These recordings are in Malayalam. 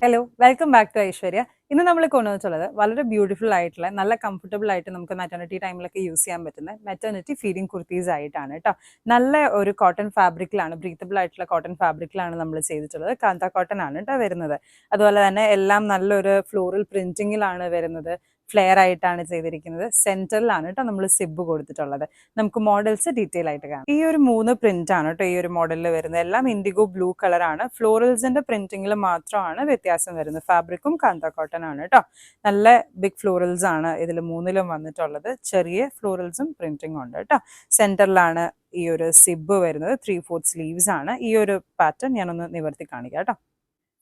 Hello welcome back to Aishwarya. ഇന്ന് നമ്മൾ കൊണ്ടുവന്നിട്ടുള്ളത് വളരെ ബ്യൂട്ടിഫുൾ ആയിട്ടുള്ള നല്ല കംഫർട്ടബിൾ ആയിട്ട് നമുക്ക് മാറ്റർണിറ്റി ടൈമിലൊക്കെ യൂസ് ചെയ്യാൻ പറ്റുന്ന മെറ്റർണിറ്റി ഫീഡിംഗ് കുർത്തീസ് ആയിട്ടാണ് കേട്ടോ. നല്ല ഒരു കോട്ടൺ ഫാബ്രിക്കിലാണ്, ബ്രീത്തബിൾ ആയിട്ടുള്ള കോട്ടൺ ഫാബ്രിക്കിലാണ് നമ്മൾ ചെയ്തിട്ടുള്ളത്. കാന്ത കോട്ടൺ ആണ് കേട്ടോ വരുന്നത്. അതുപോലെ തന്നെ എല്ലാം നല്ലൊരു ഫ്ലോറൽ പ്രിന്റിങ്ങിലാണ് വരുന്നത്. ഫ്ലെയർ ആയിട്ടാണ് ചെയ്തിരിക്കുന്നത്. സെന്ററിലാണ് കേട്ടോ നമ്മൾ സിബ് കൊടുത്തിട്ടുള്ളത്. നമുക്ക് മോഡൽസ് ഡീറ്റെയിൽ ആയിട്ട് കാണാം. ഈ ഒരു 3 പ്രിന്റ് ആണ് കേട്ടോ ഈ ഒരു മോഡലിൽ വരുന്നത്. എല്ലാം ഇൻഡിഗോ ബ്ലൂ കളറാണ്. ഫ്ലോറൽസിന്റെ പ്രിന്റിങ്ങിൽ മാത്രമാണ് വ്യത്യാസം വരുന്നത്. ഫാബ്രിക്കും കാന്ത കോട്ടൺ ആണ് കേട്ടോ. നല്ല ബിഗ് ഫ്ലോറൽസ് ആണ് ഇതിൽ മൂന്നിലും വന്നിട്ടുള്ളത്. ചെറിയ ഫ്ലോറൽസും പ്രിന്റിങ്ങും ഉണ്ട് കേട്ടോ. സെന്ററിലാണ് ഈ ഒരു സിബ് വരുന്നത്. 3/4 സ്ലീവ്സ് ആണ്. ഈ ഒരു പാറ്റേൺ ഞാനൊന്ന് നിവർത്തി കാണിക്കാം കേട്ടോ.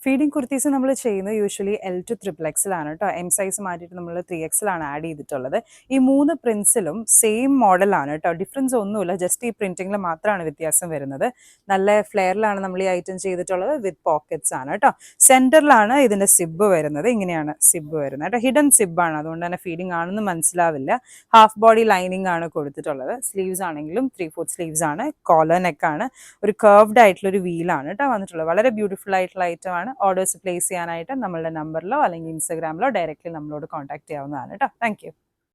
ഫീഡിംഗ് കുർത്തീസ് നമ്മൾ ചെയ്യുന്നത് യൂഷ്വലി L to XXL ആണ് കേട്ടോ. എം സൈസ് മാറ്റിയിട്ട് നമ്മൾ 3XL ആണ് ആഡ് ചെയ്തിട്ടുള്ളത്. ഈ 3 പ്രിന്റ്സിലും സെയിം മോഡലാണ് കേട്ടോ. ഡിഫറൻസ് ഒന്നുമില്ല, ജസ്റ്റ് ഈ പ്രിന്റിങ്ങിൽ മാത്രമാണ് വ്യത്യാസം വരുന്നത്. നല്ല ഫ്ലെയറിലാണ് നമ്മൾ ഈ ഐറ്റം ചെയ്തിട്ടുള്ളത്. വിത്ത് പോക്കറ്റ്സ് ആണ് കേട്ടോ. സെന്ററിലാണ് ഇതിന്റെ സിബ് വരുന്നത്. ഇങ്ങനെയാണ് സിബ് വരുന്നത് കേട്ടോ. ഹിഡൻ സിബാണ്, അതുകൊണ്ട് തന്നെ ഫീഡിംഗ് ആണെന്ന് മനസ്സിലാവില്ല. ഹാഫ് ബോഡി ലൈനിങ് ആണ് കൊടുത്തിട്ടുള്ളത്. സ്ലീവ്സ് ആണെങ്കിലും 3/4 സ്ലീവ്സ് ആണ്. കോളർ നെക്ക് ആണ്. ഒരു കർവ്ഡ് ആയിട്ടുള്ള ഒരു വീലാണ് കേട്ടോ വന്നിട്ടുള്ളത്. വളരെ ബ്യൂട്ടിഫുൾ ആയിട്ടുള്ള ഐറ്റം ആണ്. ഓർഡേഴ്സ് പ്ലേസ് ചെയ്യാനായിട്ട് നമ്മളുടെ നമ്പറിലോ അല്ലെങ്കിൽ ഇൻസ്റ്റാഗ്രാമിലോ ഡയറക്റ്റ്ലി നമ്മളോട് കോൺടാക്ട് ചെയ്യാവുന്നതാണ് കേട്ടോ. Thank you.